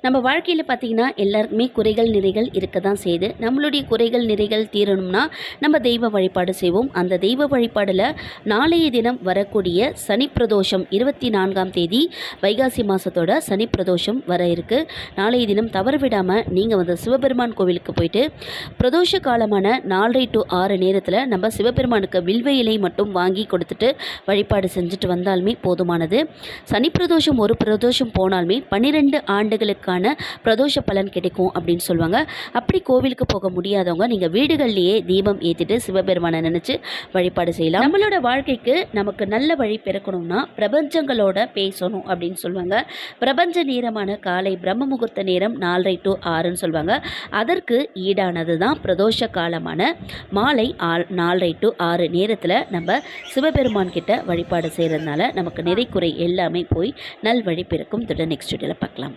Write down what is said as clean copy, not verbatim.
நம்ம வாழ்க்கையில் பார்த்திங்கன்னா எல்லாருக்குமே குறைகள் நிறைகள் இருக்க தான் செய்யுது. நம்மளுடைய குறைகள் நிறைகள் தீரணும்னா நம்ம தெய்வ வழிபாடு செய்வோம். அந்த தெய்வ வழிபாடில் நாளைய தினம் வரக்கூடிய சனி பிரதோஷம் 24ஆம் தேதி வைகாசி மாதத்தோட சனி பிரதோஷம் வர இருக்குது. நாளைய தினம் தவறு விடாமல் நீங்கள் வந்து சிவபெருமான் கோவிலுக்கு போயிட்டு பிரதோஷ காலமான 4 to 6 நேரத்தில் நம்ம சிவபெருமானுக்கு வில்வ இலை மட்டும் வாங்கி கொடுத்துட்டு வழிபாடு செஞ்சுட்டு வந்தாலுமே போதுமானது. சனி பிரதோஷம் ஒரு பிரதோஷம் போனாலுமே 12 ஆண்டுகளுக்கு பிரதோஷ பலன் கிடைக்கும் அப்படின்னு சொல்லுவாங்க. அப்படி கோவிலுக்கு போக முடியாதவங்க நீங்க வீடுகள்லயே தீபம் ஏத்திட்டு சிவபெருமானை நினைச்சு வழிபாடு செய்யலாம். நம்மளோட வாழ்க்கைக்கு நமக்கு நல்ல வழி பிறக்கணும்னா பிரபஞ்சங்களோட பேசணும் அப்படின்னு சொல்லுவாங்க. பிரபஞ்ச நேரமான காலை பிரம்ம முகூர்த்த நேரம் 4 to 6ன்னு சொல்லுவாங்க. அதற்கு ஈடானது தான் பிரதோஷ காலமான மாலை 4 to 6 நேரத்தில் நம்ம சிவபெருமான் கிட்ட வழிபாடு செய்யறதுனால நமக்கு நிறை குறை எல்லாமே போய் நல் வழி பிறக்கும். நெக்ஸ்ட் வீடியோல பார்க்கலாம்.